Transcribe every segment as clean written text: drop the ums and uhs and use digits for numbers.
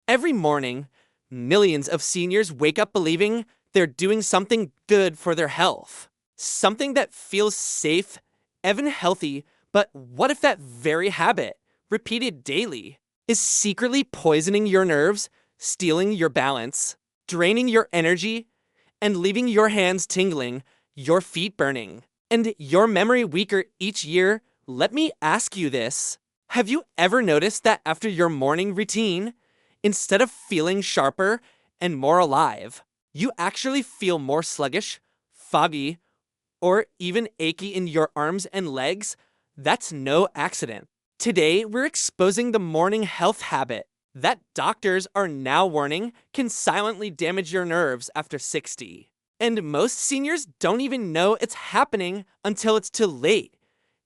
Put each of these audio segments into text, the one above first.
Every morning, millions of seniors wake up believing they're doing something good for their health. Something that feels safe, even healthy, but what if that very habit, repeated daily, is secretly poisoning your nerves, stealing your balance, draining your energy, and leaving your hands tingling, your feet burning, and your memory weaker each year? Let me ask you this. Have you ever noticed that after your morning routine, instead of feeling sharper and more alive, you actually feel more sluggish, foggy, or even achy in your arms and legs? That's no accident. Today, we're exposing the morning health habit that doctors are now warning can silently damage your nerves after 60. And most seniors don't even know it's happening until it's too late.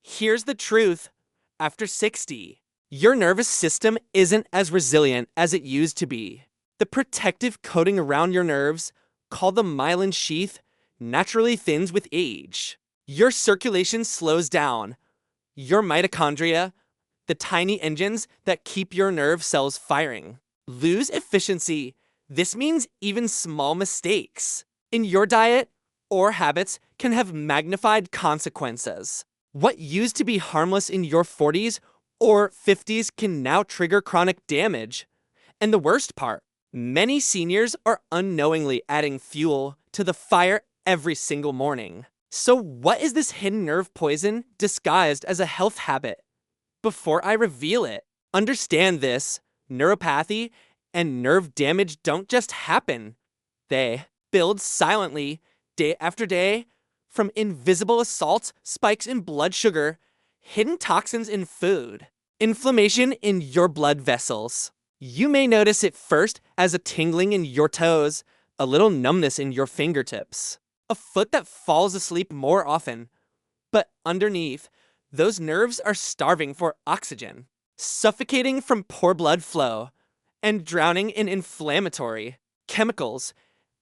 Here's the truth. After 60, your nervous system isn't as resilient as it used to be. The protective coating around your nerves, called the myelin sheath, naturally thins with age. Your circulation slows down. Your mitochondria, the tiny engines that keep your nerve cells firing, lose efficiency. This means even small mistakes in your diet or habits can have magnified consequences. What used to be harmless in your 40s or 50s can now trigger chronic damage. And the worst part, many seniors are unknowingly adding fuel to the fire every single morning. So what is this hidden nerve poison disguised as a health habit? Before I reveal it, understand this: neuropathy and nerve damage don't just happen. They build silently, day after day, from invisible assaults, spikes in blood sugar, hidden toxins in food, inflammation in your blood vessels. You may notice it first as a tingling in your toes, a little numbness in your fingertips, a foot that falls asleep more often. But underneath, those nerves are starving for oxygen, suffocating from poor blood flow, and drowning in inflammatory chemicals.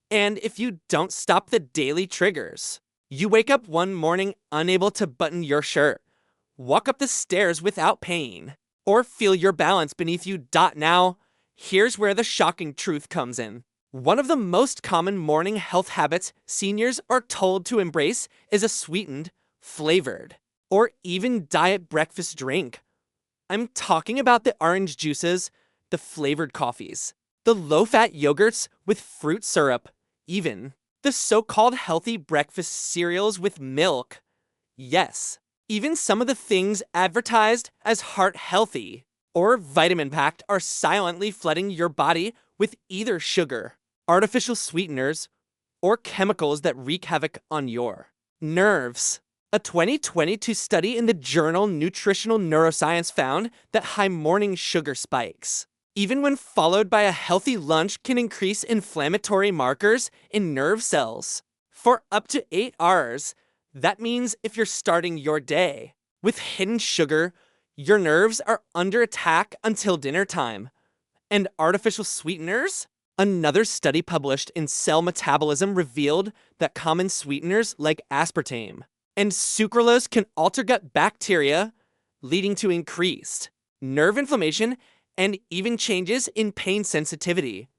And if you don't stop the daily triggers, you wake up one morning unable to button your shirt, walk up the stairs without pain, or feel your balance beneath you. Now, here's where the shocking truth comes in. One of the most common morning health habits seniors are told to embrace is a sweetened, flavored, or even diet breakfast drink. I'm talking about the orange juices, the flavored coffees, the low-fat yogurts with fruit syrup, even the so-called healthy breakfast cereals with milk. Yes, even some of the things advertised as heart-healthy or vitamin-packed are silently flooding your body with either sugar, artificial sweeteners, or chemicals that wreak havoc on your nerves. A 2022 study in the journal Nutritional Neuroscience found that high morning sugar spikes, even when followed by a healthy lunch, can increase inflammatory markers in nerve cells for up to 8 hours. That means if you're starting your day with hidden sugar, your nerves are under attack until dinner time. And artificial sweeteners? Another study published in Cell Metabolism revealed that common sweeteners like aspartame and sucralose can alter gut bacteria, leading to increased nerve inflammation and even changes in pain sensitivity.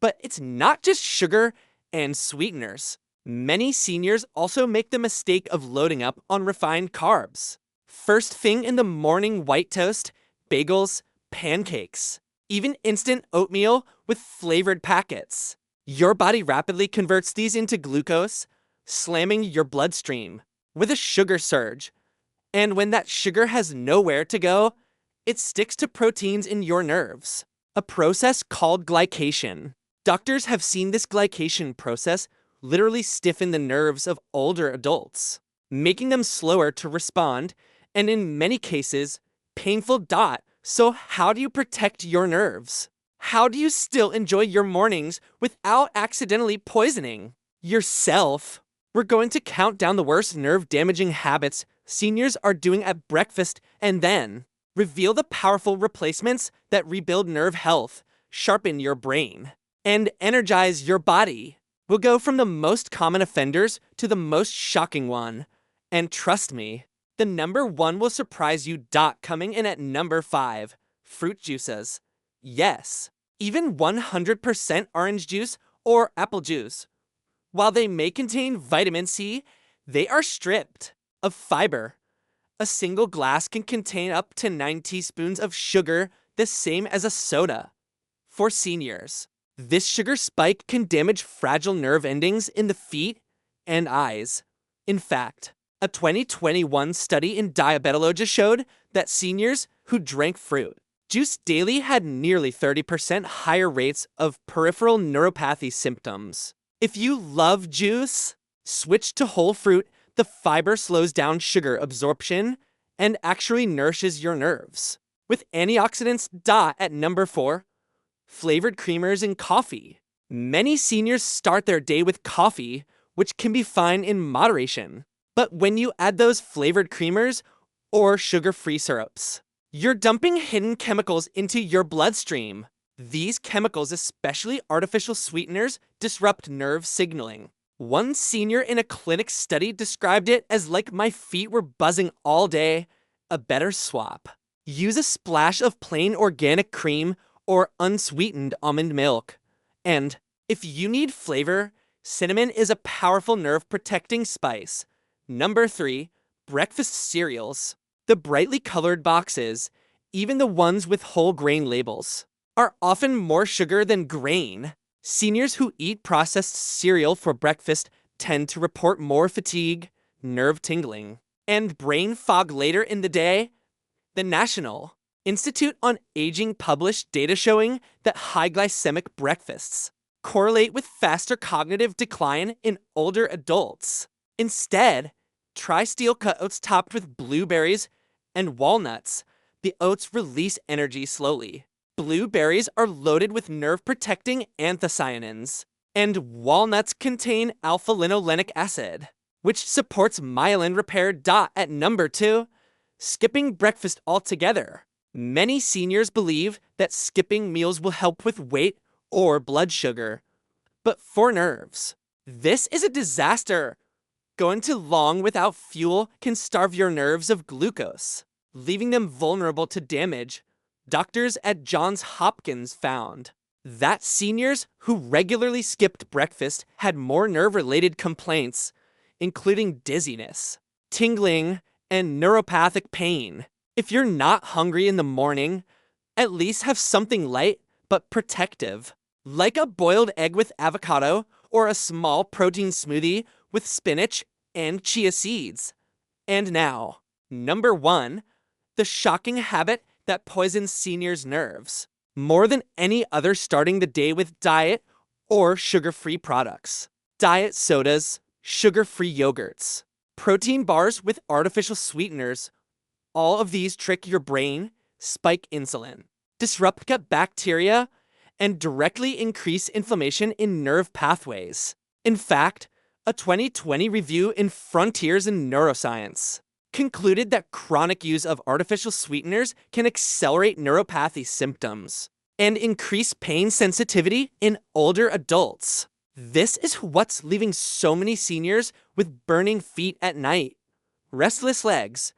But it's not just sugar and sweeteners. Many seniors also make the mistake of loading up on refined carbs. First thing in the morning, white toast, bagels, pancakes, even instant oatmeal with flavored packets. Your body rapidly converts these into glucose, slamming your bloodstream with a sugar surge. And when that sugar has nowhere to go, it sticks to proteins in your nerves, a process called glycation. Doctors have seen this glycation process literally stiffen the nerves of older adults, making them slower to respond, and in many cases, painful. So how do you protect your nerves? How do you still enjoy your mornings without accidentally poisoning yourself? We're going to count down the worst nerve-damaging habits seniors are doing at breakfast and then reveal the powerful replacements that rebuild nerve health, sharpen your brain, and energize your body. We'll go from the most common offenders to the most shocking one. And trust me, the number one will surprise you. Coming in at number 5, fruit juices. Yes, even 100% orange juice or apple juice. While they may contain vitamin C, they are stripped of fiber. A single glass can contain up to 9 teaspoons of sugar, the same as a soda. For seniors, this sugar spike can damage fragile nerve endings in the feet and eyes. In fact, a 2021 study in Diabetology showed that seniors who drank fruit juice daily had nearly 30% higher rates of peripheral neuropathy symptoms. If you love juice, switch to whole fruit. The fiber slows down sugar absorption and actually nourishes your nerves. With antioxidants, at number 4, flavored creamers in coffee. Many seniors start their day with coffee, which can be fine in moderation. But when you add those flavored creamers or sugar-free syrups, you're dumping hidden chemicals into your bloodstream. These chemicals, especially artificial sweeteners, disrupt nerve signaling. One senior in a clinic study described it as like my feet were buzzing all day. A better swap. Use a splash of plain organic cream or unsweetened almond milk. And if you need flavor, cinnamon is a powerful nerve-protecting spice. Number 3, breakfast cereals. The brightly colored boxes, even the ones with whole grain labels, are often more sugar than grain. Seniors who eat processed cereal for breakfast tend to report more fatigue, nerve tingling, and brain fog later in the day. The National Institute on Aging published data showing that high glycemic breakfasts correlate with faster cognitive decline in older adults. Instead, try steel-cut oats topped with blueberries and walnuts. The oats release energy slowly. Blueberries are loaded with nerve-protecting anthocyanins, and walnuts contain alpha-linolenic acid, which supports myelin repair. At number 2, skipping breakfast altogether. Many seniors believe that skipping meals will help with weight or blood sugar. But for nerves, this is a disaster. Going too long without fuel can starve your nerves of glucose, leaving them vulnerable to damage. Doctors at Johns Hopkins found that seniors who regularly skipped breakfast had more nerve-related complaints, including dizziness, tingling, and neuropathic pain. If you're not hungry in the morning, at least have something light but protective, like a boiled egg with avocado or a small protein smoothie with spinach and chia seeds. And now, number 1, the shocking habit that poisons seniors' nerves. More than any other, starting the day with diet or sugar-free products. Diet sodas, sugar-free yogurts, protein bars with artificial sweeteners. All of these trick your brain, spike insulin, disrupt gut bacteria, and directly increase inflammation in nerve pathways. In fact, a 2020 review in Frontiers in Neuroscience concluded that chronic use of artificial sweeteners can accelerate neuropathy symptoms and increase pain sensitivity in older adults. This is what's leaving so many seniors with burning feet at night, restless legs,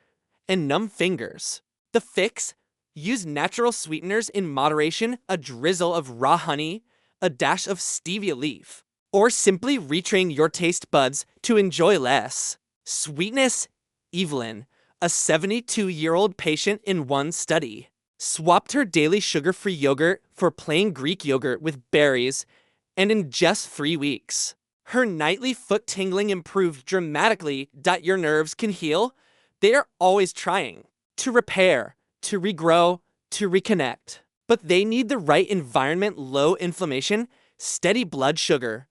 and numb fingers. The fix? Use natural sweeteners in moderation, a drizzle of raw honey, a dash of stevia leaf, or simply retrain your taste buds to enjoy less. Sweetness? Evelyn, a 72-year-old patient in one study, swapped her daily sugar-free yogurt for plain Greek yogurt with berries, and in just 3 weeks, her nightly foot tingling improved dramatically. Your nerves can heal. They are always trying to repair, to regrow, to reconnect. But they need the right environment: low inflammation, steady blood sugar,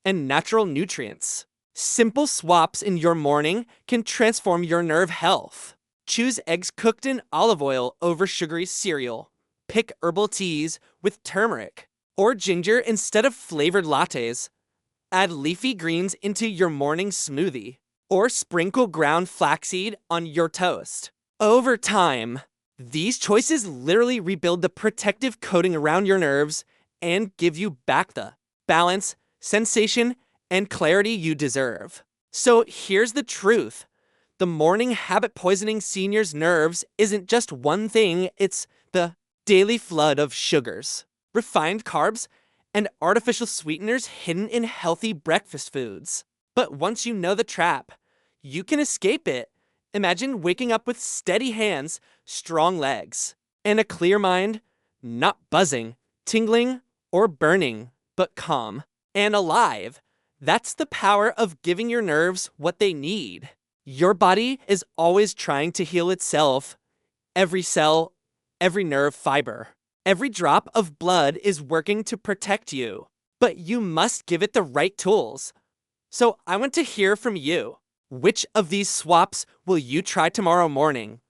and natural nutrients. Simple swaps in your morning can transform your nerve health. Choose eggs cooked in olive oil over sugary cereal. Pick herbal teas with turmeric or ginger instead of flavored lattes. Add leafy greens into your morning smoothie, or sprinkle ground flaxseed on your toast. Over time, these choices literally rebuild the protective coating around your nerves and give you back the balance, sensation, and clarity you deserve. So here's the truth. The morning habit poisoning seniors' nerves isn't just one thing, it's the daily flood of sugars, refined carbs, and artificial sweeteners hidden in healthy breakfast foods. But once you know the trap, you can escape it. Imagine waking up with steady hands, strong legs, and a clear mind, not buzzing, tingling, or burning, but calm and alive. That's the power of giving your nerves what they need. Your body is always trying to heal itself. Every cell, every nerve fiber, every drop of blood is working to protect you. But you must give it the right tools. So I want to hear from you. Which of these swaps will you try tomorrow morning?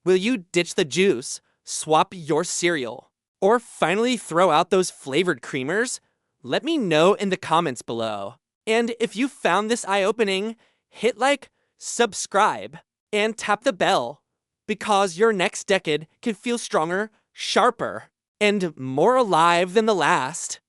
Will you ditch the juice, swap your cereal, or finally throw out those flavored creamers? Let me know in the comments below. And if you found this eye-opening, hit like, subscribe, and tap the bell, because your next decade can feel stronger, sharper, and more alive than the last.